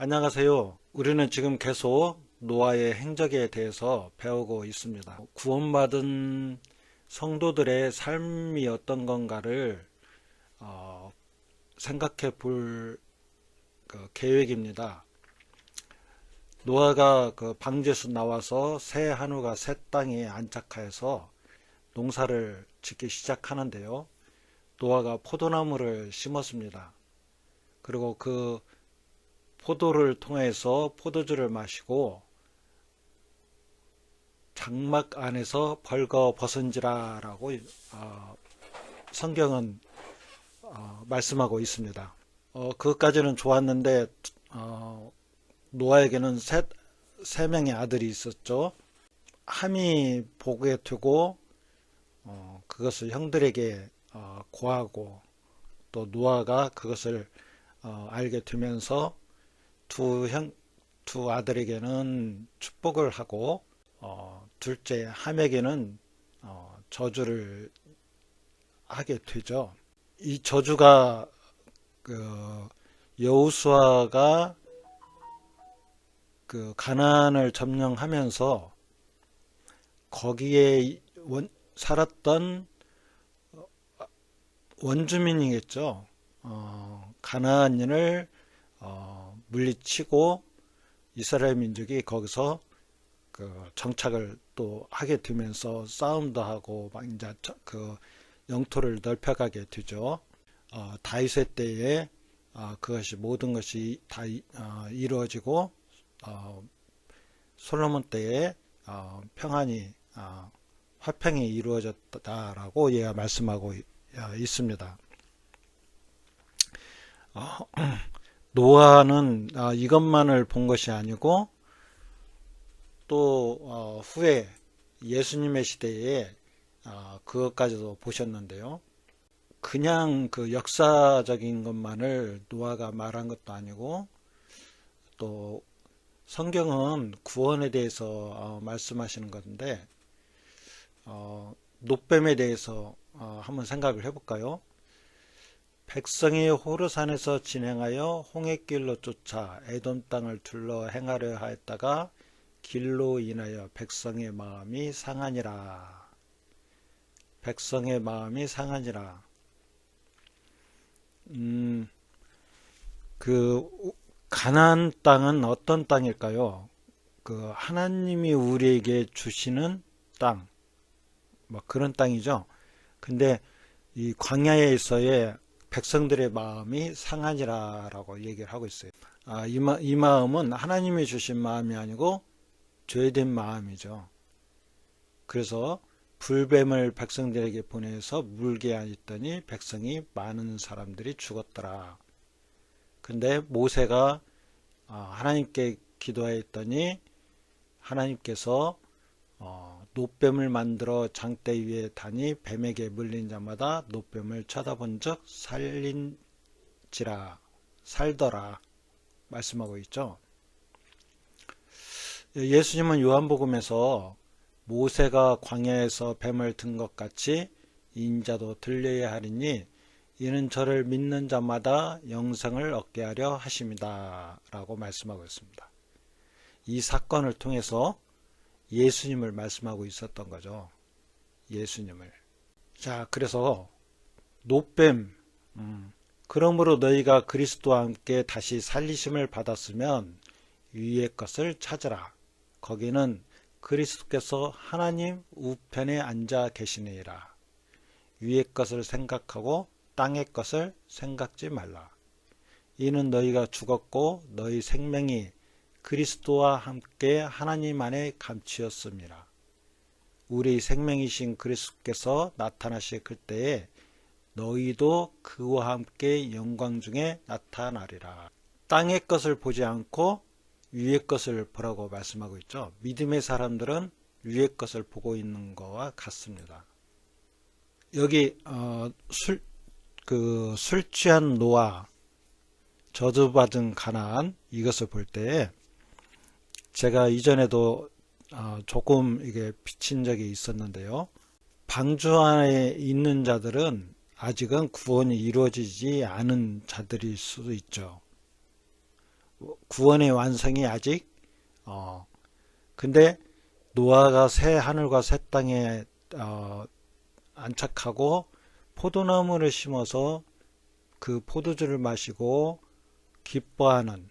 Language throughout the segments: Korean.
안녕하세요. 우리는 지금 계속 노아의 행적에 대해서 배우고 있습니다. 구원받은 성도들의 삶이 어떤 건가를 생각해 볼 계획입니다. 노아가 방주에서 나와서 새 한우가 새 땅에 안착하여서 농사를 짓기 시작하는데요. 노아가 포도나무를 심었습니다. 그리고 그 포도를 통해서 포도주를 마시고 장막 안에서 벌거벗은지라라고 성경은 말씀하고 있습니다. 그것까지는 좋았는데 노아에게는 세 명의 아들이 있었죠. 함이 보게 되고 그것을 형들에게 고하고 또 노아가 그것을 알게 되면서 두 아들에게는 축복을 하고 둘째 함에게는 저주를 하게 되죠. 이 저주가 여호수아가 가나안을 점령하면서 거기에 살았던 원주민이겠죠. 가나안인을 물리치고 이스라엘 민족이 거기서 정착을 또 하게 되면서 싸움도 하고 막 이제 영토를 넓혀가게 되죠. 다윗의 때에 그것이 모든 것이 다 이루어지고 솔로몬 때에 평안이 화평이 이루어졌다라고 얘가 말씀하고 있습니다. 노아는 이것만을 본 것이 아니고 또 후에 예수님의 시대에 그것까지도 보셨는데요. 그냥 그 역사적인 것만을 노아가 말한 것도 아니고 또 성경은 구원에 대해서 말씀하시는 건데 놋뱀에 대해서 한번 생각을 해볼까요? 백성이 호르산에서 진행하여 홍해길로 쫓아 에돔 땅을 둘러 행하려 하였다가 길로 인하여 백성의 마음이 상하니라. 백성의 마음이 상하니라. 가나안 땅은 어떤 땅일까요? 하나님이 우리에게 주시는 땅, 뭐 그런 땅이죠. 근데 이 광야에서의 백성들의 마음이 상하니라라고 얘기를 하고 있어요. 이 마음은 하나님이 주신 마음이 아니고 죄된 마음이죠. 그래서 불뱀을 백성들에게 보내서 물게 하였더니 백성이 많은 사람들이 죽었더라. 근데 모세가 하나님께 기도하였더니 하나님께서 놋뱀을 만들어 장대 위에 다니 뱀에게 물린 자마다 놋뱀을 쳐다본 적 살더라 말씀하고 있죠. 예수님은 요한복음에서 모세가 광야에서 뱀을 든 것 같이 인자도 들려야 하리니 이는 저를 믿는 자마다 영생을 얻게 하려 하심이다 라고 말씀하고 있습니다. 이 사건을 통해서 예수님을 말씀하고 있었던 거죠. 예수님을. 자, 그래서 놋뱀, 그러므로 너희가 그리스도와 함께 다시 살리심을 받았으면 위의 것을 찾으라. 거기는 그리스도께서 하나님 우편에 앉아 계시니라. 위의 것을 생각하고 땅의 것을 생각지 말라. 이는 너희가 죽었고 너희 생명이 그리스도와 함께 하나님 안에 감추었습니다. 우리 생명이신 그리스도께서 나타나실 그때에 너희도 그와 함께 영광 중에 나타나리라. 땅의 것을 보지 않고 위의 것을 보라고 말씀하고 있죠. 믿음의 사람들은 위의 것을 보고 있는 것과 같습니다. 여기 술 취한 노아, 저주받은 가나안 이것을 볼 때 제가 이전에도 조금 이게 비친 적이 있었는데요. 방주 안에 있는 자들은 아직은 구원이 이루어지지 않은 자들일 수도 있죠. 구원의 완성이 아직 근데 노아가 새 하늘과 새 땅에 안착하고 포도나무를 심어서 그 포도주를 마시고 기뻐하는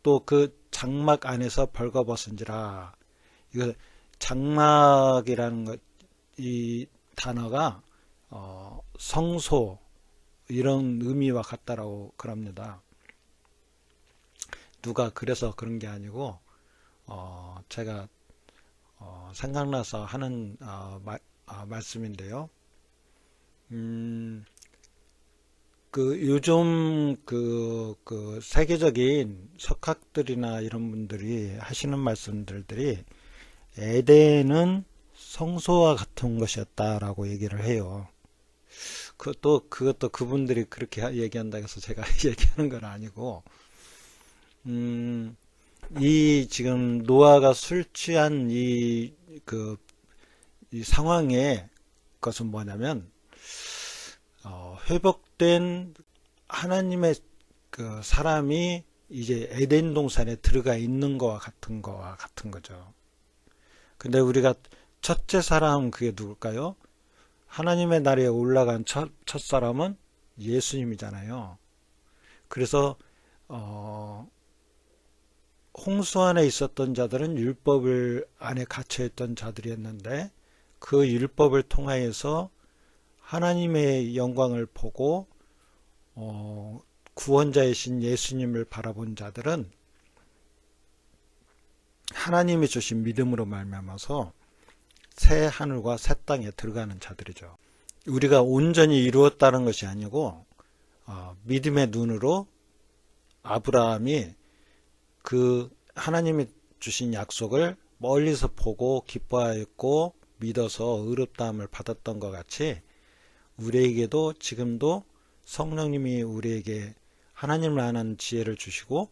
또 그 장막 안에서 벌거벗은지라. 이거 장막이라는 것, 이 단어가 성소 이런 의미와 같다라고 그럽니다. 누가 그래서 그런 게 아니고 제가 생각나서 하는 말씀인데요. 요즘 그 세계적인 석학들이나 이런 분들이 하시는 말씀들이 에덴은 성소와 같은 것이었다라고 얘기를 해요. 그것도 그분들이 그렇게 얘기한다고 해서 제가 얘기하는 건 아니고, 이 지금 노아가 술 취한 이 상황의 것은 뭐냐면, 회복된 하나님의 그 사람이 이제 에덴 동산에 들어가 있는 거와 같은 거죠. 근데 우리가 첫째 사람 그게 누굴까요? 하나님의 나라에 올라간 첫 사람은 예수님이잖아요. 그래서 홍수 안에 있었던 자들은 율법을 안에 갇혀있던 자들이었는데 그 율법을 통하여서 하나님의 영광을 보고 구원자이신 예수님을 바라본 자들은 하나님이 주신 믿음으로 말미암아서 새 하늘과 새 땅에 들어가는 자들이죠. 우리가 온전히 이루었다는 것이 아니고 믿음의 눈으로 아브라함이 그 하나님이 주신 약속을 멀리서 보고 기뻐하였고 믿어서 의롭다함을 받았던 것 같이 우리에게도 지금도 성령님이 우리에게 하나님을 아는 지혜를 주시고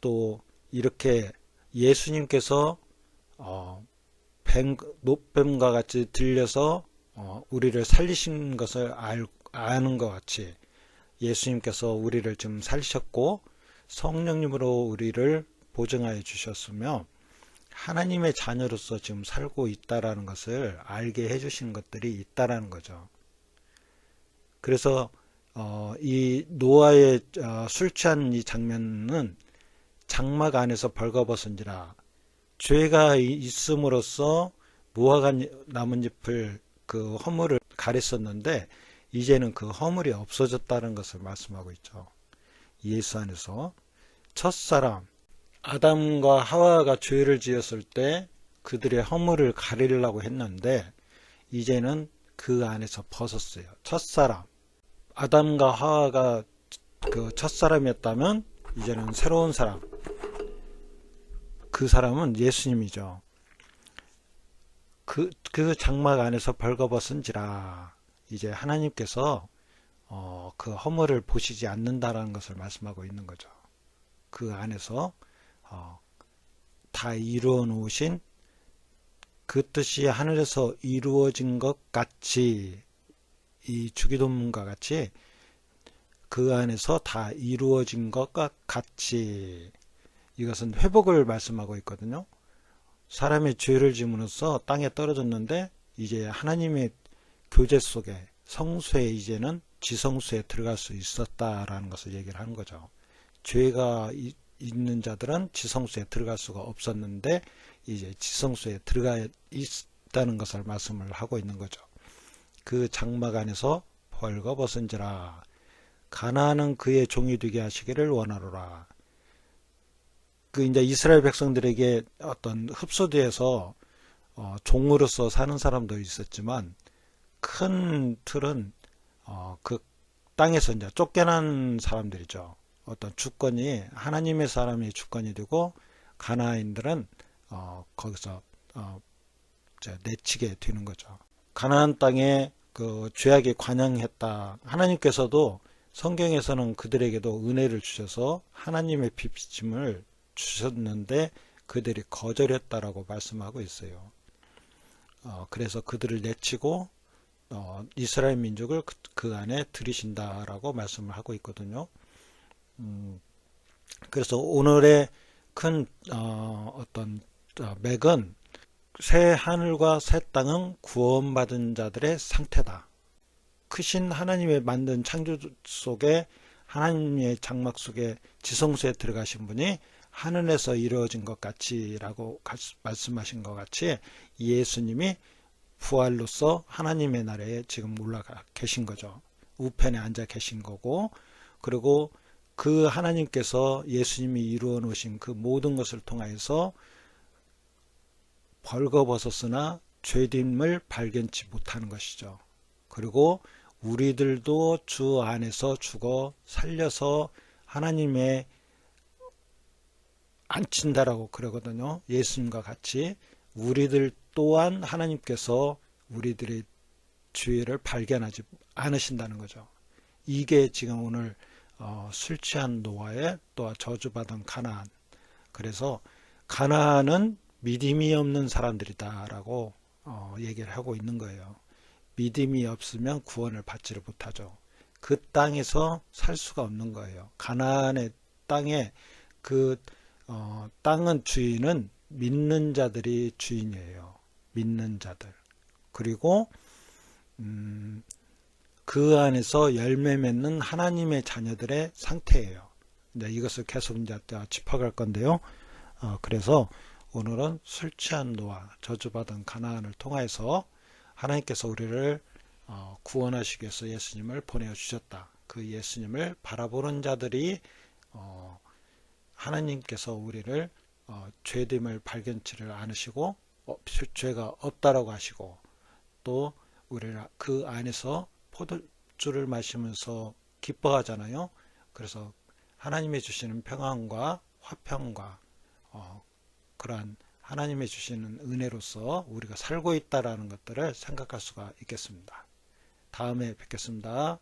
또 이렇게 예수님께서 노뱀과 같이 들려서 우리를 살리신 것을 아는 것 같이 예수님께서 우리를 지금 살리셨고 성령님으로 우리를 보증하여 주셨으며 하나님의 자녀로서 지금 살고 있다라는 것을 알게 해주신 것들이 있다라는 거죠. 그래서 이 노아의 술 취한 이 장면은 장막 안에서 벌거벗은지라 죄가 있음으로써 무화과 나뭇잎을 그 허물을 가렸었는데 이제는 그 허물이 없어졌다는 것을 말씀하고 있죠. 예수 안에서 첫사람 아담과 하와가 죄를 지었을 때 그들의 허물을 가리려고 했는데 이제는 그 안에서 벗었어요. 첫사람 아담과 하와가 그 첫사람이었다면 이제는 새로운 사람 그 사람은 예수님이죠. 그 장막 안에서 벌거벗은지라 이제 하나님께서 그 허물을 보시지 않는다라는 것을 말씀하고 있는 거죠. 그 안에서 다 이루어 놓으신 그 뜻이 하늘에서 이루어진 것 같이 이 주기도문과 같이 그 안에서 다 이루어진 것과 같이 이것은 회복을 말씀하고 있거든요. 사람의 죄를 지음으로써 땅에 떨어졌는데 이제 하나님의 교제 속에 성소에 이제는 지성소에 들어갈 수 있었다라는 것을 얘기를 하는 거죠. 죄가 있는 자들은 지성소에 들어갈 수가 없었는데 이제 지성소에 들어가 있다는 것을 말씀을 하고 있는 거죠. 그 장막 안에서 벌거벗은지라 가나안은 그의 종이 되게 하시기를 원하노라. 그 이제 이스라엘 백성들에게 어떤 흡수돼서 종으로서 사는 사람도 있었지만 큰 틀은 그 땅에서 이제 쫓겨난 사람들이죠. 어떤 주권이 하나님의 사람이 주권이 되고 가나안인들은 거기서 내치게 되는 거죠. 가나안 땅에 그 죄악에 관영했다. 하나님께서도 성경에서는 그들에게도 은혜를 주셔서 하나님의 비침을 주셨는데 그들이 거절했다라고 말씀하고 있어요. 그래서 그들을 내치고 이스라엘 민족을 그 안에 들이신다라고 말씀을 하고 있거든요. 그래서 오늘의 큰 어떤 맥은 새 하늘과 새 땅은 구원받은 자들의 상태다. 크신 하나님의 만든 창조 속에 하나님의 장막 속에 지성소에 들어가신 분이 하늘에서 이루어진 것 같이라고 말씀하신 것 같이 예수님이 부활로서 하나님의 나라에 지금 올라가 계신 거죠. 우편에 앉아 계신 거고, 그리고 그 하나님께서 예수님이 이루어 놓으신 그 모든 것을 통하여서 벌거벗었으나 죄됨을 발견치 못하는 것이죠. 그리고 우리들도 주 안에서 죽어 살려서 하나님의 앉힌다라고 그러거든요. 예수님과 같이 우리들 또한 하나님께서 우리들의 죄를 발견하지 않으신다는 거죠. 이게 지금 오늘 술 취한 노아의 또 저주받은 가나안. 그래서 가나안은 믿음이 없는 사람들이다라고 얘기를 하고 있는 거예요. 믿음이 없으면 구원을 받지를 못하죠. 그 땅에서 살 수가 없는 거예요. 가나안의 땅에 그 땅은 주인은 믿는 자들이 주인이에요. 믿는 자들. 그리고 그 안에서 열매 맺는 하나님의 자녀들의 상태예요. 이제 이것을 계속 이제 짚어갈 건데요. 그래서 오늘은 술 취한 노아, 저주받은 가나안을 통해서 하나님께서 우리를 구원하시기 위해서 예수님을 보내주셨다. 그 예수님을 바라보는 자들이 하나님께서 우리를 죄됨을 발견치를 않으시고 죄가 없다라고 하시고 또 우리를 그 안에서 포도주를 마시면서 기뻐하잖아요. 그래서 하나님이 주시는 평안과 화평과 그러한 하나님이 주시는 은혜로서 우리가 살고 있다라는 것들을 생각할 수가 있겠습니다. 다음에 뵙겠습니다.